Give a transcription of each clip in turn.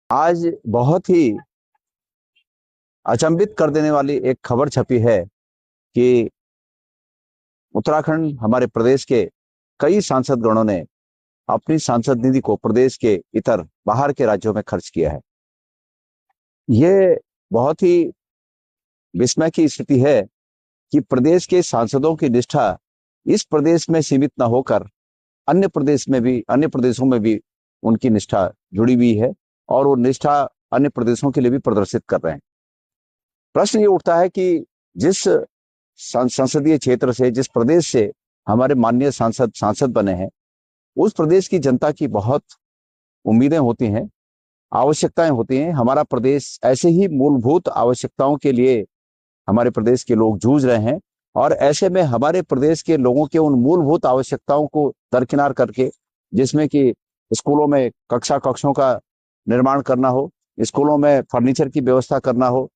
आज बहुत ही अचंभित कर देने वाली एक खबर छपी है कि उत्तराखंड हमारे प्रदेश के कई सांसद गणों ने अपनी सांसद निधि को प्रदेश के इतर बाहर के राज्यों में खर्च किया है। ये बहुत ही विस्मय की स्थिति है कि प्रदेश के सांसदों की निष्ठा इस प्रदेश में सीमित न होकर अन्य प्रदेशों में भी उनकी निष्ठा जुड़ी हुई है और वो निष्ठा अन्य प्रदेशों के लिए भी प्रदर्शित कर रहे हैं। प्रश्न ये उठता है कि जिस संसदीय क्षेत्र से, जिस प्रदेश से हमारे माननीय सांसद बने हैं, उस प्रदेश की जनता की बहुत उम्मीदें होती हैं, आवश्यकताएं होती हैं। हमारा प्रदेश ऐसे ही मूलभूत आवश्यकताओं के लिए हमारे प्रदेश के लोग जूझ रहे हैं और ऐसे में हमारे प्रदेश के लोगों के उन मूलभूत आवश्यकताओं को दरकिनार करके, जिसमें कि स्कूलों में कक्षों का निर्माण करना हो, स्कूलों में फर्नीचर की व्यवस्था करना हो,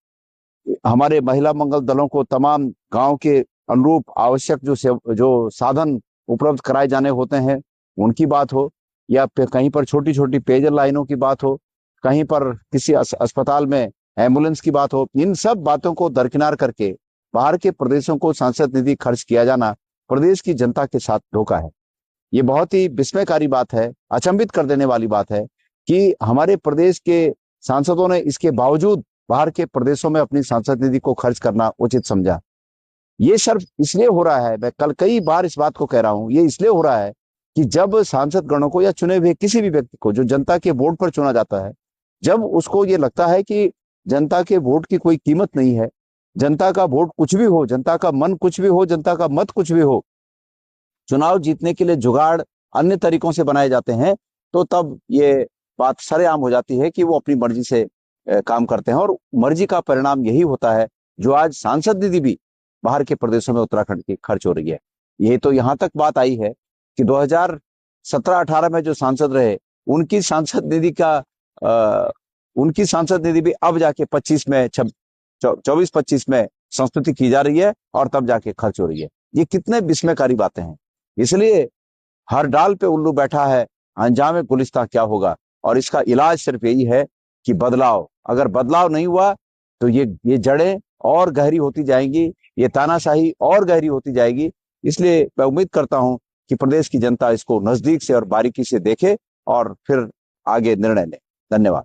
हमारे महिला मंगल दलों को तमाम गांव के अनुरूप आवश्यक जो साधन उपलब्ध कराए जाने होते हैं उनकी बात हो, या कहीं पर छोटी छोटी पेयजल लाइनों की बात हो, कहीं पर किसी अस्पताल में एम्बुलेंस की बात हो, इन सब बातों को दरकिनार करके बाहर के प्रदेशों को सांसद निधि खर्च किया जाना प्रदेश की जनता के साथ धोखा है। ये बहुत ही विस्मयकारी बात है, अचंभित कर देने वाली बात है कि हमारे प्रदेश के सांसदों ने इसके बावजूद बाहर के प्रदेशों में अपनी सांसद निधि को खर्च करना उचित समझा। ये सिर्फ इसलिए हो रहा है, मैं कल कई बार इस बात को कह रहा हूं, ये इसलिए हो रहा है कि जब सांसद गणों को या चुने हुए किसी भी व्यक्ति को जो जनता के वोट पर चुना जाता है, जब उसको ये लगता है कि जनता के वोट की कोई कीमत नहीं है, जनता का वोट कुछ भी हो, जनता का मन कुछ भी हो, जनता का मत कुछ भी हो, चुनाव जीतने के लिए जुगाड़ अन्य तरीकों से बनाए जाते हैं, तो तब ये बात सरेआम हो जाती है कि वो अपनी मर्जी से काम करते हैं और मर्जी का परिणाम यही होता है जो आज सांसद निधि भी बाहर के प्रदेशों में उत्तराखंड की खर्च हो रही है। ये तो यहां तक बात आई है कि 2017-18 में जो सांसद रहे उनकी सांसद निधि का उनकी सांसद निधि भी अब जाके 24-25 में संस्तुति की जा रही है और तब जाके खर्च हो रही है। ये कितने विस्मयकारी बातें हैं। इसलिए हर डाल पे उल्लू बैठा है, अंजाम गुलिस्तां क्या होगा। और इसका इलाज सिर्फ यही है कि बदलाव, अगर बदलाव नहीं हुआ तो ये जड़ें और गहरी होती जाएंगी, ये तानाशाही और गहरी होती जाएगी। इसलिए मैं उम्मीद करता हूं कि प्रदेश की जनता इसको नजदीक से और बारीकी से देखे और फिर आगे निर्णय ले। धन्यवाद।